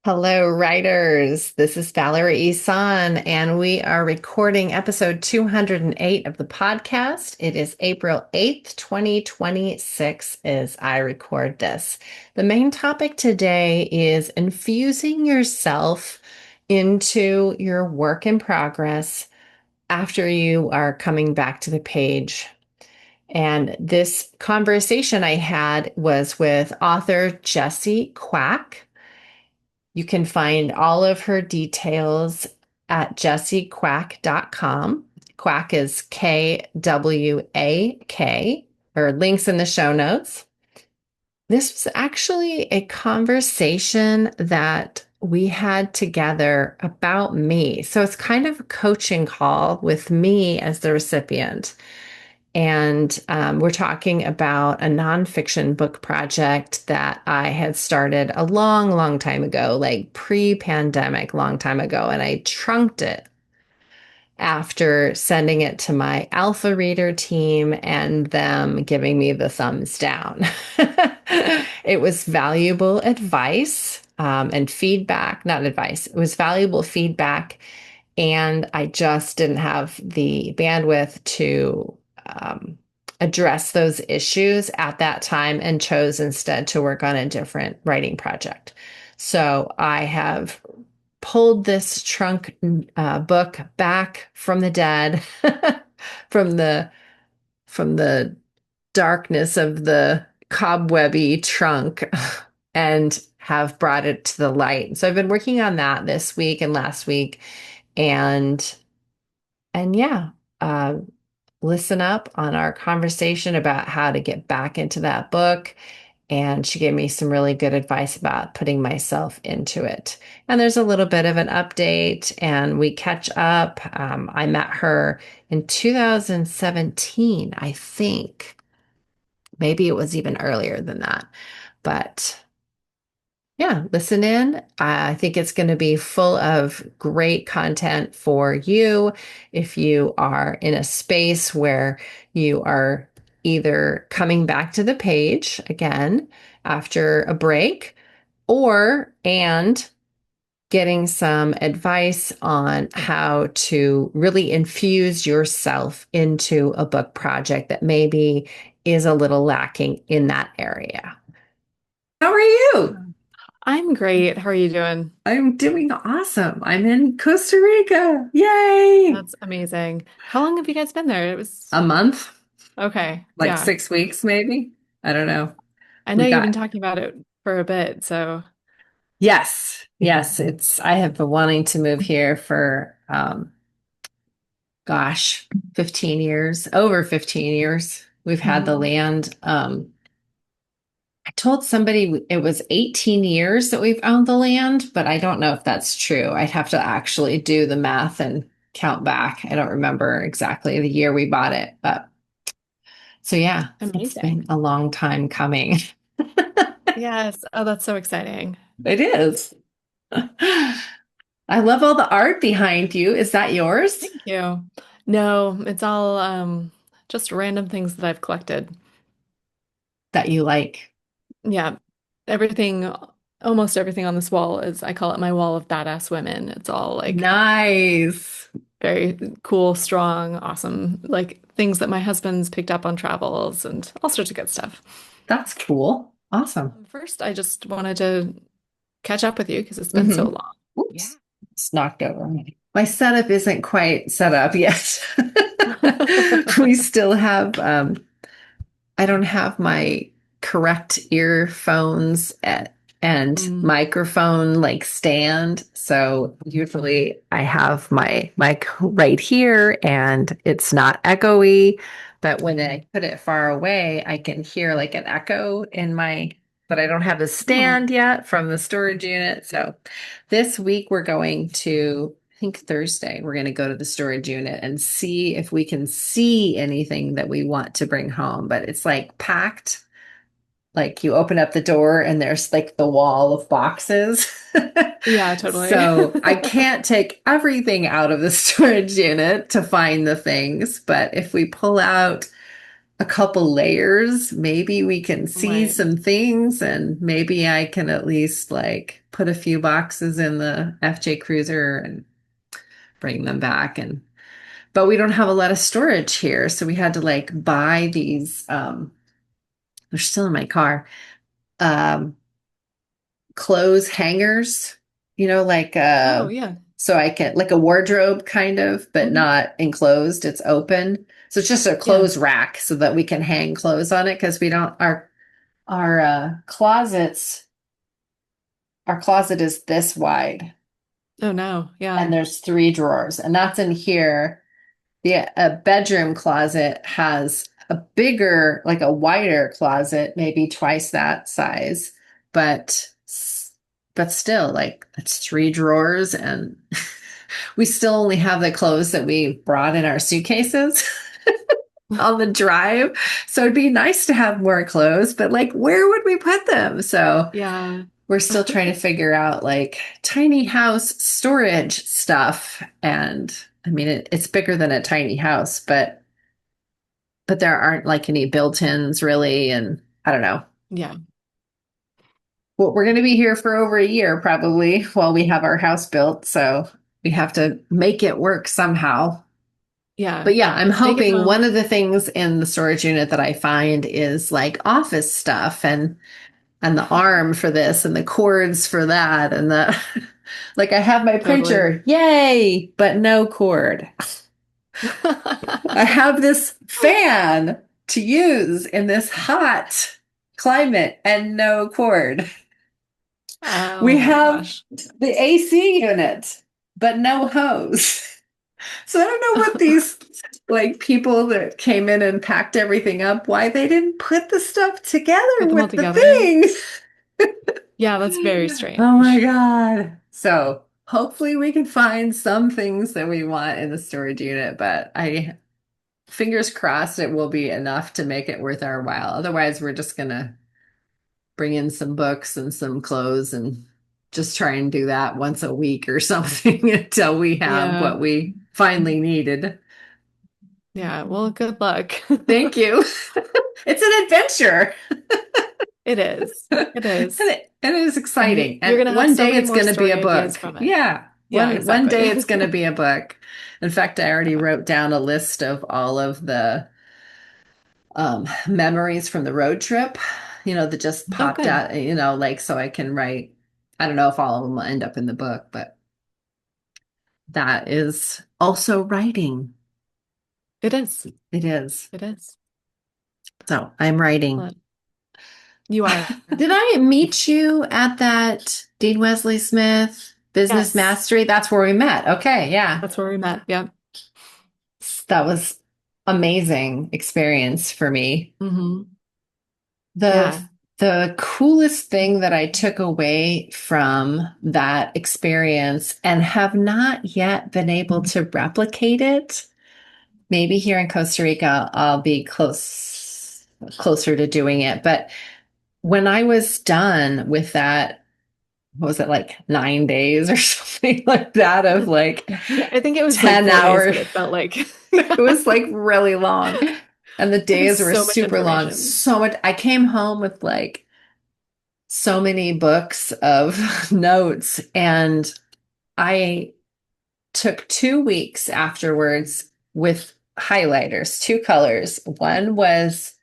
Hello, writers. This is Valerie Ihsan, and we are recording episode 208 of the podcast. It is April 8th, 2026, as I record this. The main topic today is infusing yourself into your work in progress after you are coming back to the page. And this conversation I had was with author Jessie Kwak. You can find all of her details at jessiekwak.com. Quack is Kwak, or links in the show notes. This was actually a conversation that we had together about me. So it's kind of a coaching call with me as the recipient. And we're talking about a nonfiction book project that I had started a long, long time ago, like pre-pandemic, long time ago. And I trunked it after sending it to my alpha reader team and them giving me the thumbs down. It was valuable advice and feedback, not advice. It was valuable feedback. And I just didn't have the bandwidth to address those issues at that time and chose instead to work on a different writing project. So I have pulled this trunk book back from the dead, from the darkness of the cobwebby trunk, and have brought it to the light. So I've been working on that this week and last week, and yeah, listen up on our conversation about how to get back into that book. And she gave me some really good advice about putting myself into it. And there's a little bit of an update, and we catch up. I met her in 2017, I think. Maybe it was even earlier than that. But yeah, listen in. I think it's going to be full of great content for you if you are in a space where you are either coming back to the page again after a break and getting some advice on how to really infuse yourself into a book project that maybe is a little lacking in that area. How are you? I'm great. How are you doing? I'm doing awesome. I'm in Costa Rica. Yay! That's amazing. How long have you guys been there? It was A month, okay. like Yeah. 6 weeks, maybe. I don't know. I We know you've been got, talking about it for a bit, so yes, I have been wanting to move here for, gosh, 15 years, over 15 years. We've had the Mhm. land. I told somebody it was 18 years that we've owned the land, but I don't know if that's true. I'd have to actually do the math and count back. I don't remember exactly the year we bought it, but so yeah, it's been Amazing. a long time coming. Yes. Oh, that's so exciting. It is. I love all the art behind you. Is that yours? Thank you. No, it's all just random things that I've collected. That you like? Yeah. Everything, almost everything on this wall is, I call it my wall of badass women. It's all like Nice. very cool, strong, awesome, like things that my husband's picked up on travels and all sorts of good stuff. That's cool. Awesome. First, I just wanted to catch up with you because it's been so Hmm. long. Yeah. Oops. It's knocked over. My setup isn't quite set up yet. We still have I don't have my correct earphones and Mm. microphone like stand. So usually I have my mic right here and it's not echoey. But when I put it far away, I can hear like an echo in but I don't have the Oh, stand yet from the storage unit. So this week we're going to, I think Thursday, we're going to go to the storage unit and see if we can see anything that we want to bring home. But it's like packed. Like you open up the door and there's like the wall of boxes. yeah, totally. So I can't take everything out of the storage unit to find the things. But if we pull out a couple layers, maybe we can see Right. some things and maybe I can at least like put a few boxes in the FJ Cruiser and bring them back and but we don't have a lot of storage here, so we had to like buy these they're still in my car. Um clothes hangers, like Oh, yeah. so I can like a wardrobe kind of, but Hmm. not enclosed, it's open. So it's just a Yeah. clothes rack so that we can hang clothes on it because we don't our our closet is this wide Oh, no. Yeah. and there's three drawers and that's in here. The a bedroom closet has a bigger, like a wider closet, maybe twice that size, but but still, like it's three drawers, and we still only have the clothes that we brought in our suitcases on the drive. So it'd be nice to have more clothes, but like, where would we put them? So Yeah. we're still trying to figure out like tiny house storage stuff. And I mean, it's bigger than a tiny house, but there aren't like any built-ins really. And I don't know. Yeah. Well, we're going to be here for over a year probably while we have our house built. So we have to make it work somehow. Yeah. But yeah, I'm Make it hoping one home. of the things in the storage unit that I find is like office stuff and the arm for this and the cords for that and the like I have my Totally. printer, yay, but no cord. I have this fan to use in this hot climate and no cord. Oh We my have gosh. the AC unit, but no hose. So I don't know what these like people that came in and packed everything up, why they didn't put the stuff together Put them all with the together. thing. Yeah, that's very Oh my strange. God. So hopefully we can find some things that we want in the storage unit, but I fingers crossed it will be enough to make it worth our while. Otherwise, we're just gonna bring in some books and some clothes and just try and do that once a week or something until we have Yeah. what we finally needed. Yeah. Well, good luck. Thank you. It's an adventure. It is. It is. And it is And exciting. you're And gonna have one so day many it's more going to be story a ideas book. from it. Yeah. Yeah, One day exactly. it's going to be a book. In fact, I already wrote down a list of all of the memories from the road trip, that just Oh, popped good. out, like so I can write. I don't know if all of them will end up in the book, but that is also writing. It is. It is. It is. So I'm writing. Well, you are. Did I meet you at that Dean Wesley Smith Business Yes. Mastery? That's where we met. Okay, yeah. That's where we met. Yeah. That was amazing experience for me. Hmm. The Yeah. the coolest thing that I took away from that experience and have not yet been able to replicate it. Maybe here in Costa Rica, I'll be closer to doing it. But when I was done with that, what was it like 9 days or something like that of like I think it was like 10 4 days, hours. but it felt like It was like really long. And the it was days were so much super long. information. So much. I came home with like so many books of notes and I took 2 weeks afterwards with highlighters, two colors. One was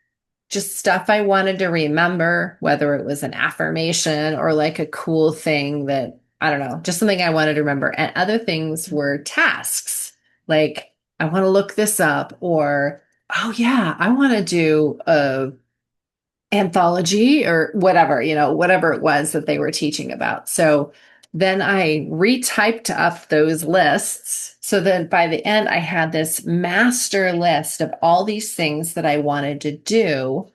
just stuff I wanted to remember, whether it was an affirmation or like a cool thing that I don't know, just something I wanted to remember. And other things were tasks, like I want to look this up, or oh yeah, I want to do a anthology or whatever, whatever it was that they were teaching about. So then I retyped up those lists so that by the end I had this master list of all these things that I wanted to do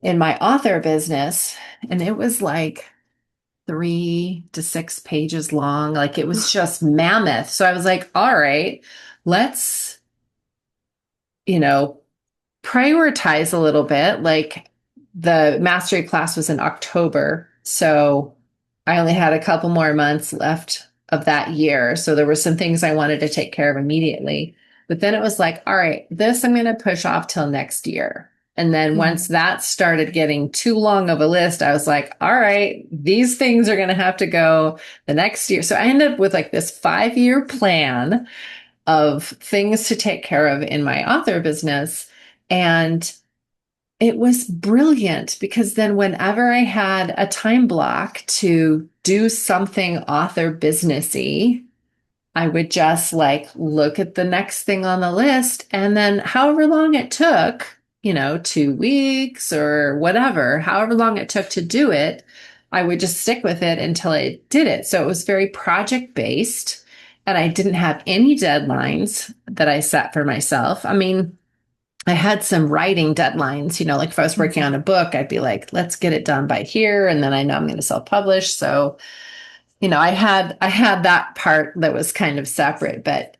in my author business. And it was like 3 to 6 pages long. Like it was just mammoth. So I was like, all right, let's, you know, prioritize a little bit. Like the mastery class was in October. So I only had a couple more months left of that year. So there were some things I wanted to take care of immediately. But then it was like, all right, this I'm going to push off till next year. And then once Mhm. that started getting too long of a list, I was like, all right, these things are going to have to go the next year. So I ended up with like this 5-year plan of things to take care of in my author business. And it was brilliant because then whenever I had a time block to do something author businessy, I would just like look at the next thing on the list. And then however long it took, 2 weeks or whatever, however long it took to do it, I would just stick with it until I did it. So it was very project based. And I didn't have any deadlines that I set for myself. I mean, I had some writing deadlines, like if I was working on Mhm. a book, I'd be like, let's get it done by here. And then I know I'm going to self-publish. So, I had that part that was kind of separate,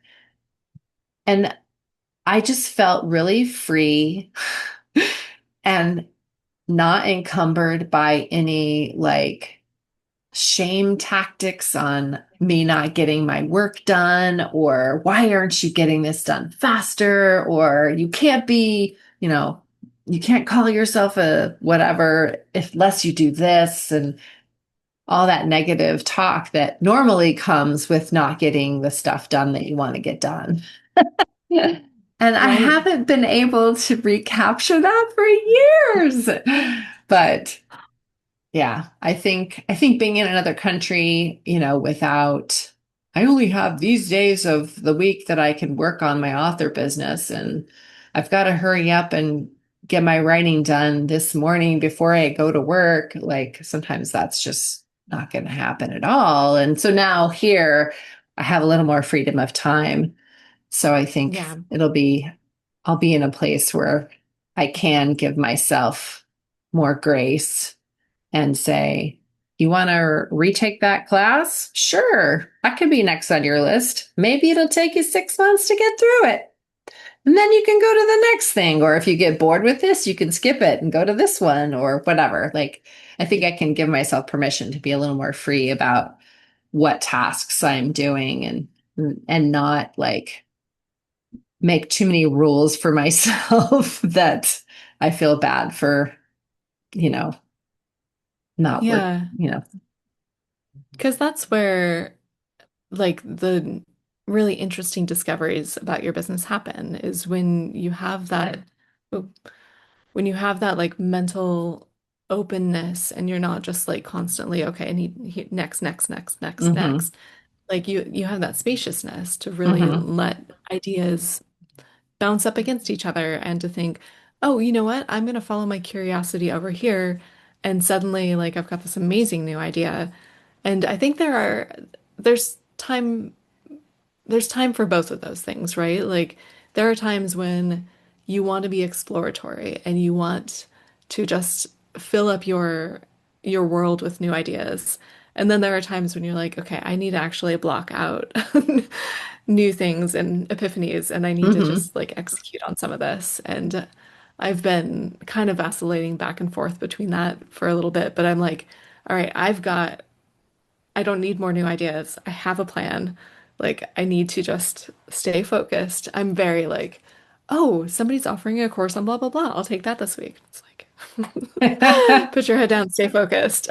and I just felt really free and not encumbered by any like shame tactics on me not getting my work done, or why aren't you getting this done faster, or you can't call yourself a whatever unless you do this, and all that negative talk that normally comes with not getting the stuff done that you want to get done. Yeah. And I Right. haven't been able to recapture that for years. But yeah, I think being in another country, without I only have these days of the week that I can work on my author business, and I've got to hurry up and get my writing done this morning before I go to work. Like sometimes that's just not going to happen at all. And so now here I have a little more freedom of time. So I think Yeah. I'll be in a place where I can give myself more grace and say, you want to retake that class? Sure, that could be next on your list. Maybe it'll take you 6 months to get through it. And then you can go to the next thing. Or if you get bored with this, you can skip it and go to this one or whatever. Like, I think I can give myself permission to be a little more free about what tasks I'm doing, and not like make too many rules for myself that I feel bad for, you know, not work, Yeah. Because that's where like the really interesting discoveries about your business happen is when you have that like mental openness and you're not just like constantly, okay, I need next, next, next, next, Mm-hmm. next. Like you have that spaciousness to really Mm-hmm. let ideas bounce up against each other and to think, oh, you know what? I'm going to follow my curiosity over here. And suddenly, like, I've got this amazing new idea. And I think there's time, there's time for both of those things, right? Like, there are times when you want to be exploratory and you want to just fill up your world with new ideas. And then there are times when you're like, okay, I need to actually block out new things and epiphanies, and I need to Mm-hmm. just like execute on some of this. And I've been kind of vacillating back and forth between that for a little bit, but I'm like, all right, I don't need more new ideas. I have a plan. Like, I need to just stay focused. I'm very like, oh, somebody's offering a course on blah, blah, blah. I'll take that this week. It's like, put your head down, stay focused.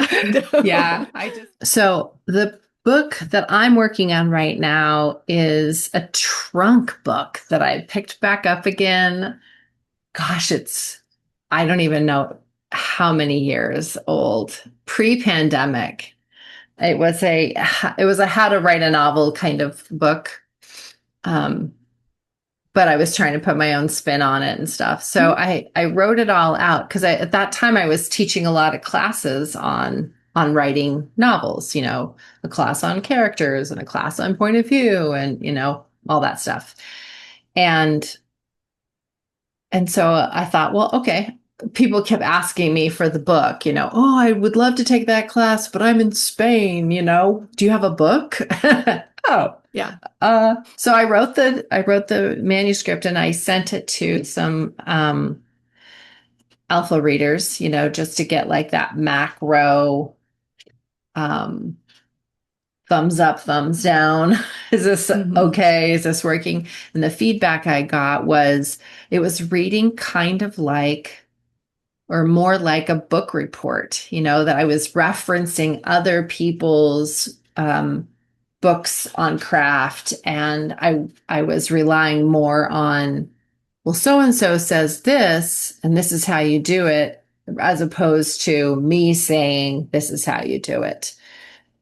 Yeah, I just so the book that I'm working on right now is a trunk book that I picked back up again. Gosh, I don't even know how many years old, pre-pandemic. It was a how to write a novel kind of book. Um, but I was trying to put my own spin on it and stuff. So I wrote it all out because at that time I was teaching a lot of classes on writing novels, a class on characters and a class on point of view, and all that stuff. And and so I thought, well, okay. People kept asking me for the book, oh, I would love to take that class, but I'm in Spain, do you have a book? Oh, Yeah. so I wrote the manuscript and I sent it to some alpha readers, just to get like that macro um, thumbs up, thumbs down Is this Hmm. okay? Is this working? And the feedback I got was it was reading kind of like, or more like a book report, that I was referencing other people's books on craft. And I was relying more on, well, so and so says this, and this is how you do it, as opposed to me saying, this is how you do it.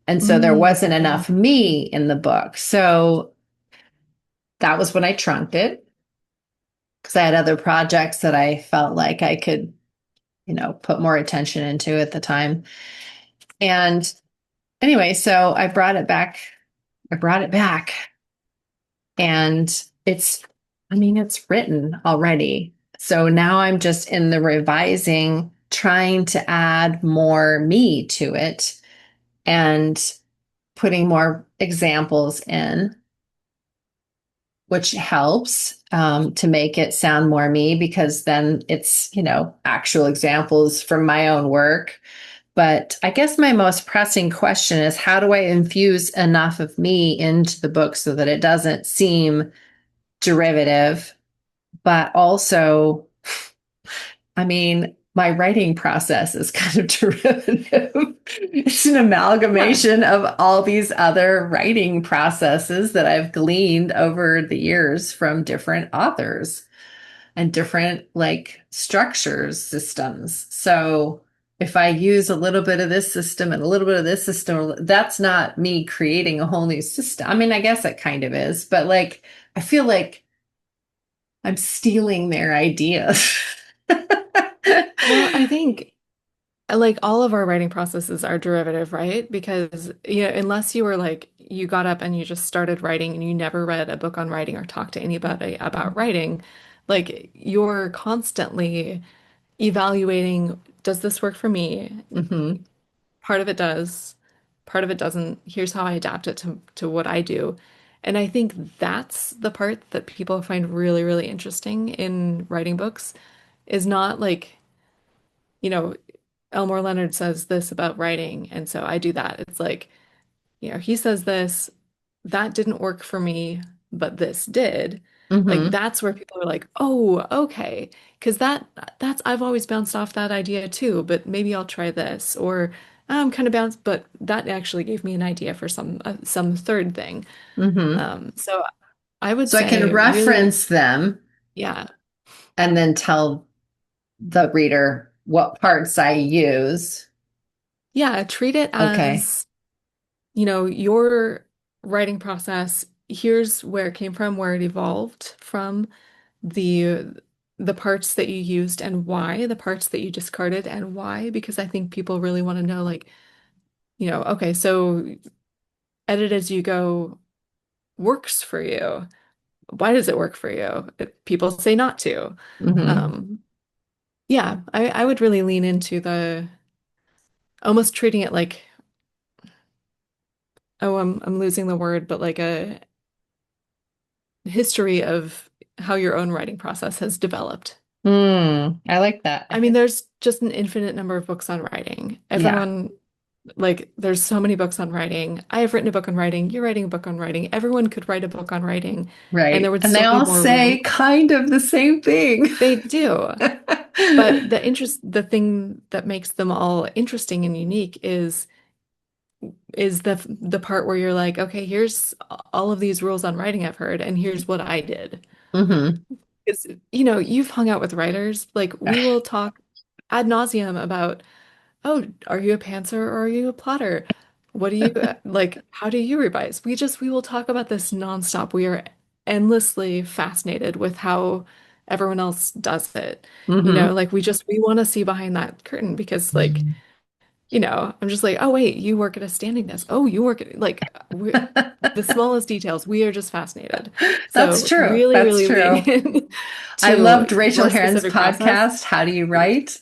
And so there wasn't Mm. enough me in the book. So that was when I trunked it because I had other projects that I felt like I could, put more attention into at the time. And anyway, so I brought it back. I brought it back and it's written already. So now I'm just in the revising, trying to add more me to it and putting more examples in, which helps to make it sound more me because then it's, actual examples from my own work. But I guess my most pressing question is how do I infuse enough of me into the book so that it doesn't seem derivative, but also, my writing process is kind of derivative. It's an Yeah. amalgamation of all these other writing processes that I've gleaned over the years from different authors and different like structures, systems. So if I use a little bit of this system and a little bit of this system, that's not me creating a whole new system. I guess it kind of is, but like, I feel like I'm stealing their ideas. Well, I think like all of our writing processes are derivative, right? Because, unless you were like, you got up and you just started writing and you never read a book on writing or talked to anybody about writing, like you're constantly evaluating, does this work for me? Hmm. Part of it does, part of it doesn't. Here's how I adapt it to what I do. And I think that's the part that people find really, really interesting in writing books is not like, you know, Elmore Leonard says this about writing, and so I do that. It's like, he says this, that didn't work for me, but this did. Like Hmm. that's where people are like, "Oh, okay." Because that's I've always bounced off that idea too, but maybe I'll try this or I'm kind of bounced, but that actually gave me an idea for some third thing. Hmm. So I would So I can say really, reference them yeah. and then tell the reader what parts I use. Yeah, treat it Okay. as your writing process, here's where it came from, where it evolved from, the the parts that you used and why, the parts that you discarded and why, because I think people really want to know, like, okay, so edit as you go works for you. Why does it work for you? People say not to. Hmm. Um, yeah, I would really lean into the almost treating it like, oh, I'm losing the word, but like a history of how your own writing process has developed. I like that. I I mean, think, there's just an infinite number of books on writing. yeah, Everyone, like, there's so many books on writing. I have written a book on writing. You're writing a book on writing. Everyone could write a book on writing, and there right. would And they still be all more room. say kind of the same thing. They do. But the thing that makes them all interesting and unique is the part where you're like, okay, here's all of these rules on writing I've heard, and here's what I did. Hmm. Because, you've hung out with writers, like we will talk ad nauseum about, oh, are you a pantser or are you a plotter? What do you like? How do you revise? We will talk about this nonstop. We are endlessly fascinated with how everyone else does it. Hmm. Like we want to see behind that curtain because like, I'm just like, oh wait, you work at a standing desk. Oh, you work at the smallest details. We are just fascinated. That's So true. really, That's really lean true. in I to loved Rachel your Herron's specific process. podcast, How Do You Write?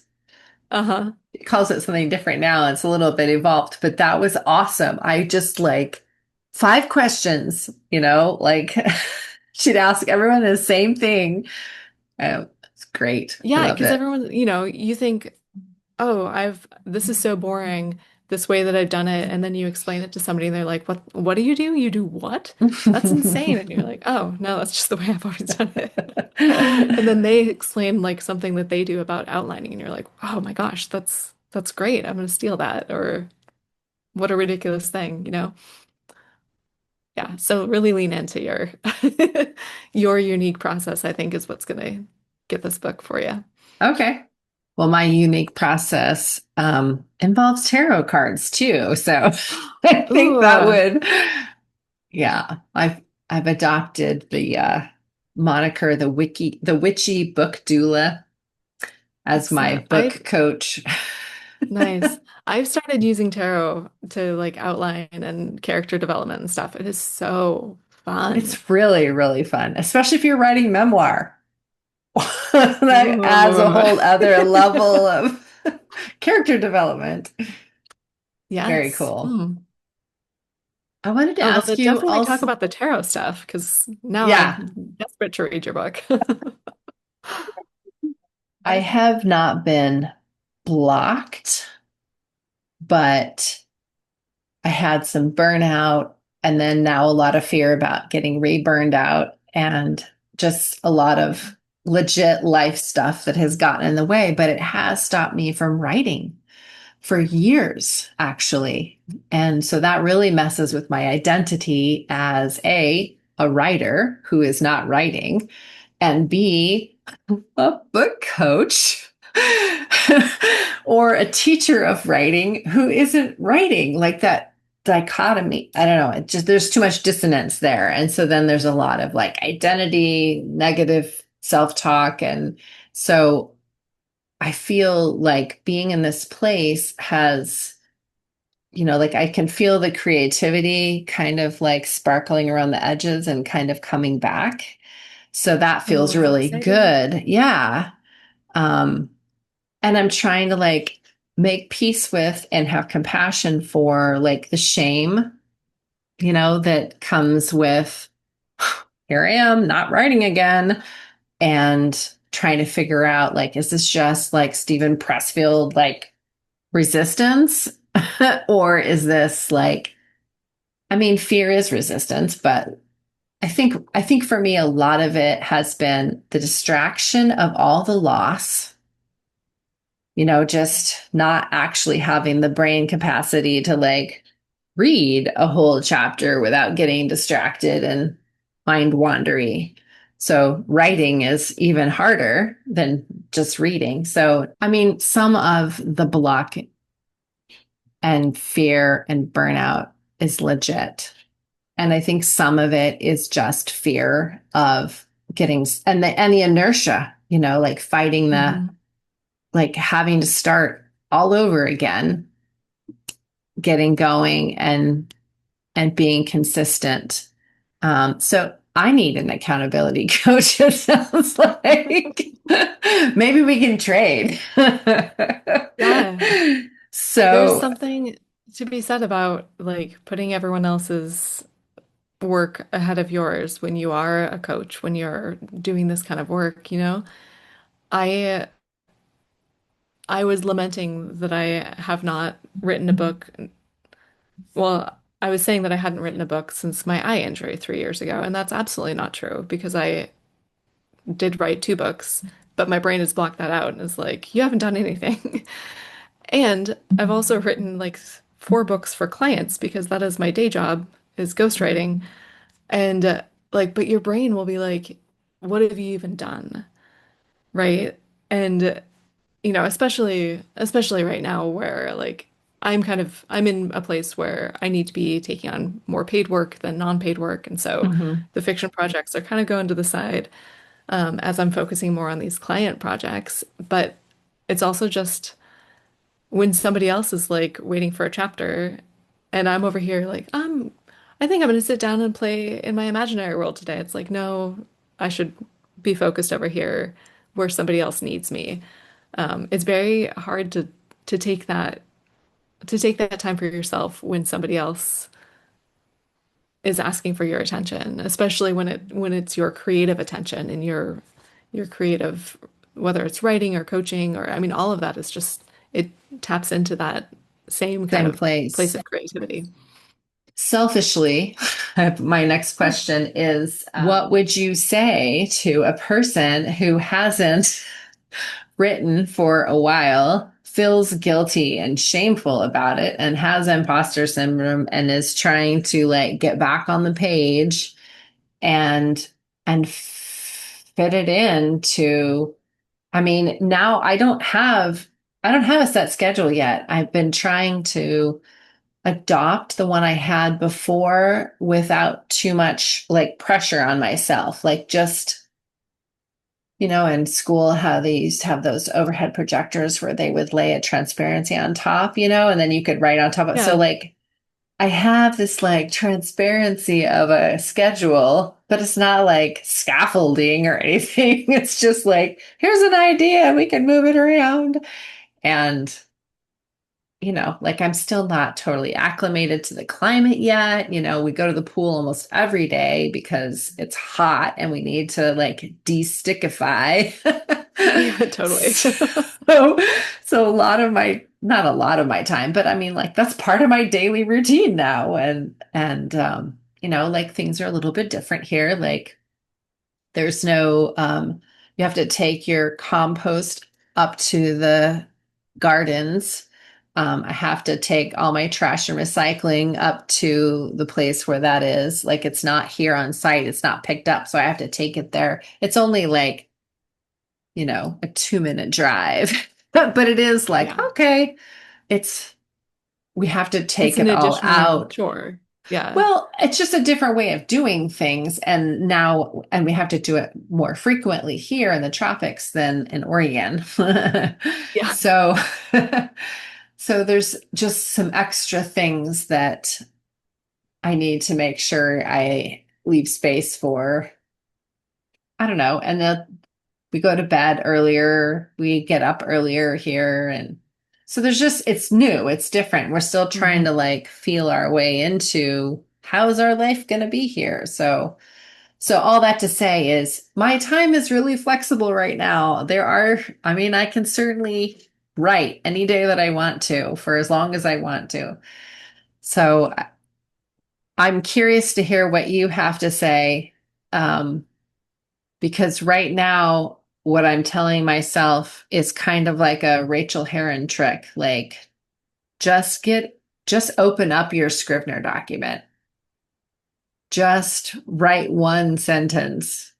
Uh-huh. It calls it something different now. It's a little bit evolved, but that was awesome. I just like 5 questions, like she'd ask everyone the same thing. It's great. I Yeah, love because it. everyone, you think, oh, this is so boring. this way that I've done it, and then you explain it to somebody and they're like, what do you do? You do what? That's insane. And you're like, oh no, that's just the way I've always done it. And then they explain like something that they do about outlining, and you're like, oh my gosh, that's great. I'm gonna steal that. Or what a ridiculous thing, you know? Yeah. So really lean into your your unique process, I think, is what's gonna get this book for you. Okay. Well, my unique process involves tarot cards too. So I think that Ooh, would, yeah, I've adopted the moniker the witchy book doula as my excellent. book coach. Nice. I've started using tarot to like outline and character development and stuff. It is so fun. It's really, really fun, especially if you're writing memoir. That adds a Ooh. whole other level of character development. Very Yes. cool. Mm. I wanted to Oh, well, ask then you definitely talk also, about the tarot stuff because now yeah, I'm desperate to read your book. I have not been blocked, but I had some burnout and then now a lot of fear about getting re-burned out and just a lot of legit life stuff that has gotten in the way, but it has stopped me from writing for years, actually. And so that really messes with my identity as a writer who is not writing, and B, a book coach or a teacher of writing who isn't writing. Like that dichotomy, I don't know, it just there's too much dissonance there. And so then there's a lot of like identity, negative self-talk. And so I feel like being in this place has, like I can feel the creativity kind of like sparkling around the edges and kind of coming back. So that Oh, feels that's really exciting. good. Yeah. Um, and I'm trying to like make peace with and have compassion for like the shame, that comes with here I am not writing again and trying to figure out like, is this just like Stephen Pressfield, like resistance? Or is this like, I mean, fear is resistance, but I think for me, a lot of it has been the distraction of all the loss, just not actually having the brain capacity to like read a whole chapter without getting distracted and mind wandery. So writing is even harder than just reading. So, I mean, some of the block and fear and burnout is legit. And I think some of it is just fear of getting and the inertia, like fighting the Hmm. like having to start all over again, getting going and being consistent. So I need an accountability coach, it sounds like. Maybe we can trade. Yeah. There's So something to be said about like putting everyone else's work ahead of yours when you are a coach, when you're doing this kind of work, you know? I I was lamenting that I have not written a book. Well, I was saying that I hadn't written a book since my eye injury 3 years ago, and that's absolutely not true because I did write two books, but my brain has blocked that out and is like, you haven't done anything. And I've also written like four books for clients because that is my day job is ghostwriting. And like, but your brain will be like, what have you even done? Right? And especially right now where like I'm in a place where I need to be taking on more paid work than non-paid work. And so mhm. the fiction projects are kind of going to the side as I'm focusing more on these client projects. But it's also just when somebody else is like waiting for a chapter and I'm over here like, I think I'm gonna sit down and play in my imaginary world today. It's like, no, I should be focused over here where somebody else needs me. It's very hard to take that time for yourself when somebody else is asking for your attention, especially when it's your creative attention and your creative, whether it's writing or coaching or I mean all of that is just it taps into that same kind Same of place place. of creativity. Selfishly, my next question is, what would you say to a person who hasn't written for a while, feels guilty and shameful about it, and has imposter syndrome and is trying to like get back on the page and fit it into, I mean, now I don't have a set schedule yet. I've been trying to adopt the one I had before without too much like pressure on myself. Like just, in school, how they used to have those overhead projectors where they would lay a transparency on top, and then you could write on top of it. So Yeah. like I have this like transparency of a schedule, but it's not like scaffolding or anything. It's just like, here's an idea, we can move it around. And like I'm still not totally acclimated to the climate yet. We go to the pool almost every day because it's hot and we need to like de-stickify. Yeah, totally. So, so not a lot of my time, but I mean, like that's part of my daily routine now. And like things are a little bit different here. Like there's no, you have to take your compost up to the gardens. I have to take all my trash and recycling up to the place where that is. Like it's not here on site, it's not picked up. So I have to take it there. It's only like, a 2-minute drive, but it is like, Yeah. okay, it's, we have to It's take an it all additional out. chore. Yeah. Well, it's just a different way of doing things. And we have to do it more frequently here in the tropics than in Oregon. Yeah. So, so there's just some extra things that I need to make sure I leave space for. I don't know. And then we go to bed earlier, we get up earlier here. And so it's new, it's different. We're still trying to Hmm. like feel our way into how's our life going to be here. So all that to say is my time is really flexible right now. I mean, I can certainly write any day that I want to for as long as I want to. So I'm curious to hear what you have to say. Um, because right now, what I'm telling myself is kind of like a Rachel Herron trick. Like, just open up your Scrivener document. Just write one sentence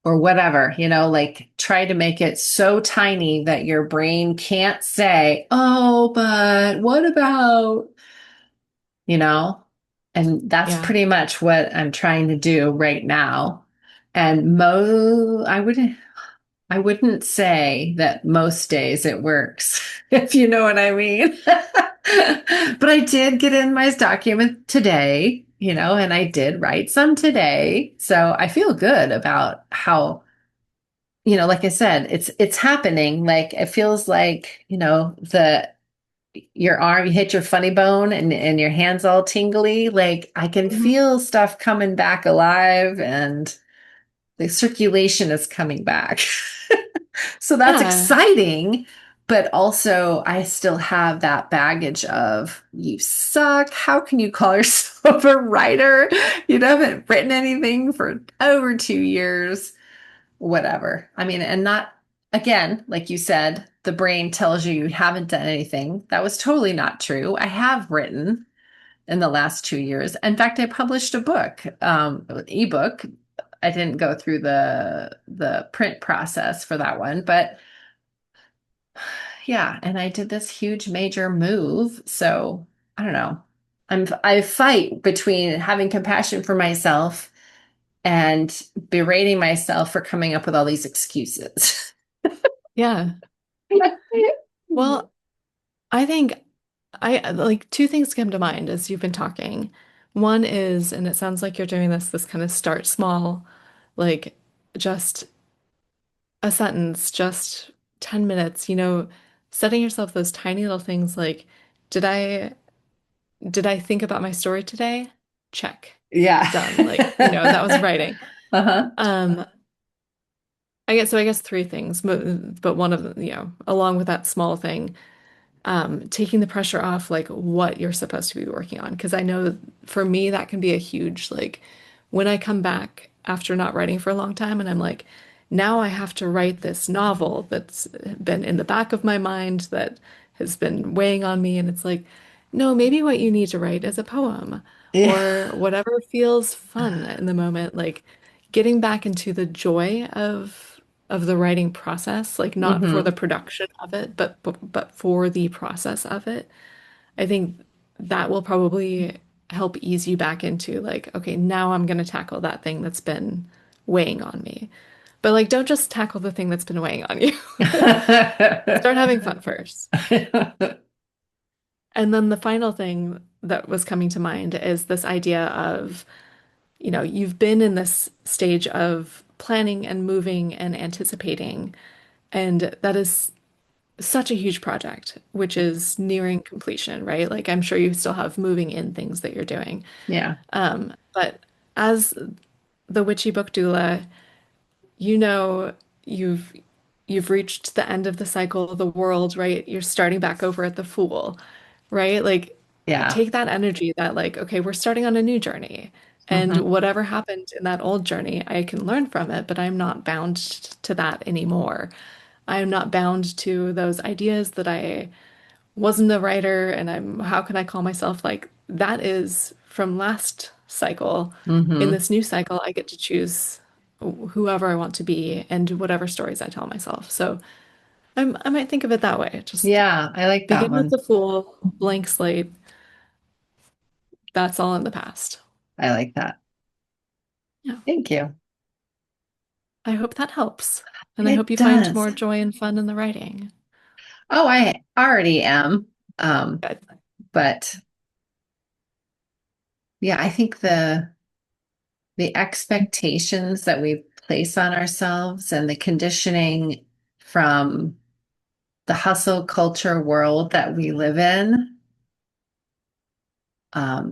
or whatever, like try to make it so tiny that your brain can't say, oh, but what about, you know? And that's Yeah. pretty much what I'm trying to do right now. And I wouldn't say that most days it works, if you know what I mean. But I did get in my document today, and I did write some today. So I feel good about how, like I said, it's happening. Like it feels like, the your arm, you hit your funny bone and your hands all tingly. Like I can Mhm. feel stuff coming back alive and the circulation is coming back. So that's Yeah. exciting. But also, I still have that baggage of you suck. How can you call yourself a writer? You haven't written anything for over 2 years, whatever. I mean, and not, again, like you said, the brain tells you you haven't done anything. That was totally not true. I have written in the last 2 years. In fact, I published a book, ebook. I didn't go through the print process for that one, but yeah, and I did this huge major move. So I don't know. I fight between having compassion for myself and berating myself for coming up with all these excuses. Yeah. Well, I think I like two things come to mind as you've been talking. One is, and it sounds like you're doing this kind of start small, like just a sentence, just 10 minutes, setting yourself those tiny little things like, did I did I think about my story today? Check. Yeah. Done. Like, that was writing. Uh-huh. Um, I guess three things, but one of them, along with that small thing. taking the pressure off like what you're supposed to be working on. Because I know for me that can be a huge like when I come back after not writing for a long time and I'm like, now I have to write this novel that's been in the back of my mind that has been weighing on me. And it's like, no, maybe what you need to write is a poem Yeah. or whatever feels fun in the moment. Like getting back into the joy of the writing process, like not for the Hmm. production of it, but for the process of it. I think that will probably help ease you back into like, okay, now I'm going to tackle that thing that's been weighing on me. But like, don't just tackle the thing that's been weighing on you. Start having fun first. And then the final thing that was coming to mind is this idea of, you've been in this stage of planning and moving and anticipating, and that is such a huge project, which is nearing completion, right? Like I'm sure you still have moving in things that you're doing. Yeah. But as the witchy book doula, you know you've you've reached the end of the cycle of the world, right? You're starting back over at the Fool, right? Like Yeah. take that energy that like, okay, we're starting on a new journey. And Hmm. whatever happened in that old journey, I can learn from it, but I'm not bound to that anymore. I am not bound to those ideas that I wasn't a writer and how can I call myself like that is from last cycle. In Hmm. this new cycle, I get to choose whoever I want to be and whatever stories I tell myself. So I might think of it that way. Just Yeah, I like that begin with one. the full blank slate. That's all in the past. I like that. Yeah. Thank you. I hope that helps. And I hope It you find does. more joy and fun in the writing. Oh, I already am. Um, Good. but yeah, I think the expectations that we place on ourselves and the conditioning from the hustle culture world that we live in,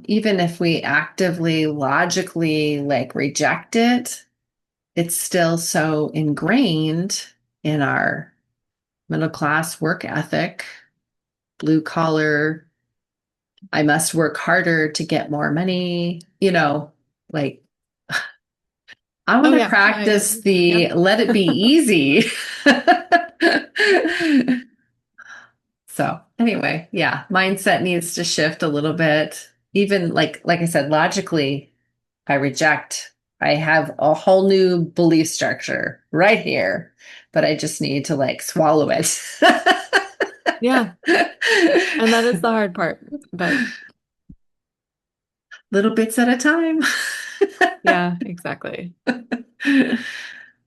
even if we actively, logically like reject it, it's still so ingrained in our middle class work ethic, blue collar, I must work harder to get more money, like I want Oh to yeah. practice Yep. the let it be easy. So anyway, yeah, mindset needs to shift a little bit. Even like I said, logically, I reject. I have a whole new belief structure right here, but I just need to like swallow it. Yeah. And that is the hard part. But Little bits at a time. yeah, exactly.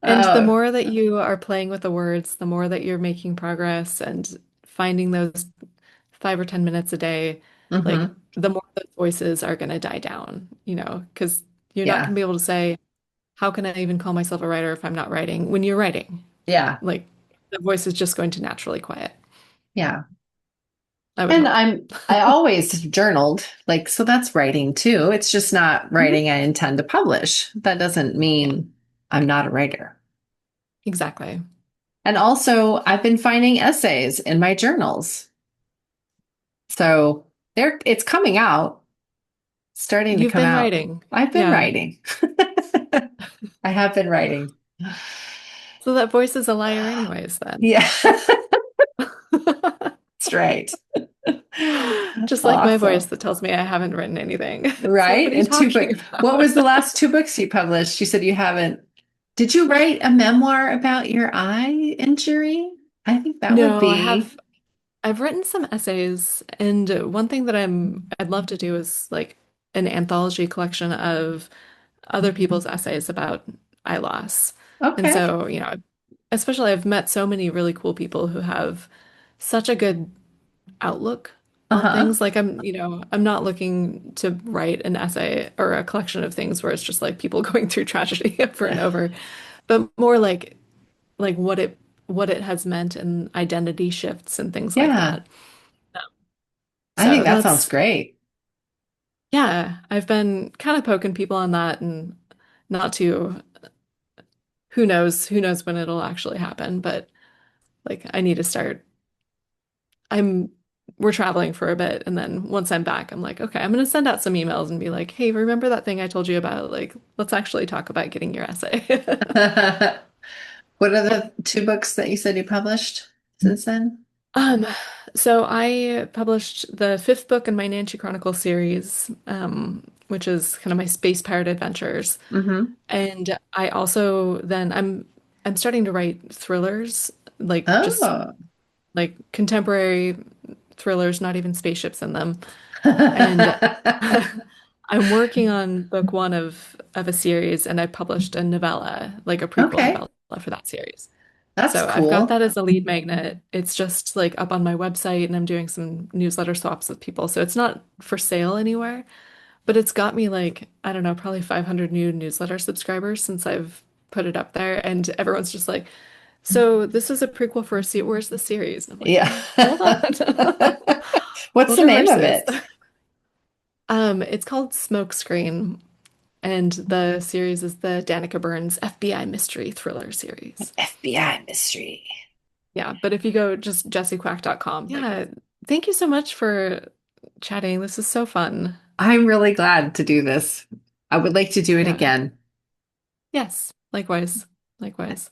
And the Oh, more that you are playing with the words, the more that you're making progress and finding those 5 or 10 minutes a day, like hmm. the more those voices are going to die down, because you're not going Yeah, to be able to say, how can I even call myself a writer if I'm not writing when you're writing? yeah, Like the voice is just going to naturally quiet, yeah. I would And hope. I always journaled, like, so that's writing too. It's just not Mhm. writing I intend to publish. That doesn't Yeah, mean I'm not a writer. exactly. And also, I've been finding essays in my journals. So it's coming out, starting to You've come been out. writing. I've been Yeah. writing. I have been writing. So that voice is a liar anyways, then. Yeah, that's right. Just like my voice Awesome. that tells me I haven't written anything. It's like, Right? what are you And two talking book. What about? was the last two books you published? You said you haven't. Did you write a memoir about your eye injury? I think that would No, be. I've written some essays, and one thing that I'd love to do is like an anthology collection of other people's essays about eye loss. And Okay. so, especially I've met so many really cool people who have such a good outlook on Uh-huh. things. Like I'm not looking to write an essay or a collection of things where it's just like people going through tragedy over and over, but more like what it has meant and identity shifts and things like Yeah. that. I think So that sounds that's great. yeah, I've been kind of poking people on that and not to who knows when it'll actually happen, but like I need to start. I'm we're traveling for a bit. And then once I'm back, I'm like, okay, I'm going to send out some emails and be like, hey, remember that thing I told you about? Like, let's actually talk about getting your essay. What are the two books that you said you published since then? Um, so I published the fifth book in my Nancy Chronicle series, which is kind of my space pirate adventures. Hmm. And I also then I'm starting to write thrillers, like just Oh. like contemporary thrillers, not even spaceships in them. And I'm working on book one of a series, and I published a novella, like a prequel Okay, novella for that series. that's So I've got cool. that as a lead magnet. It's just like up on my website, and I'm doing some newsletter swaps with people. So it's not for sale anywhere, but it's got me like, I don't know, probably 500 new newsletter subscribers since I've put it up there. And everyone's just like, so this is a prequel for a series. Where's the series? And I'm like, Yeah. hold on. What's Hold the your name of horses. it? It's called Smokescreen, and the series is the Danica Burns FBI mystery thriller series. FBI mystery. Yeah, but if you go just jessiequack.com. Yeah, thank you so much for chatting. This is so fun. I'm really glad to do this. I would like to do it Yeah. again. Yes, likewise. Likewise.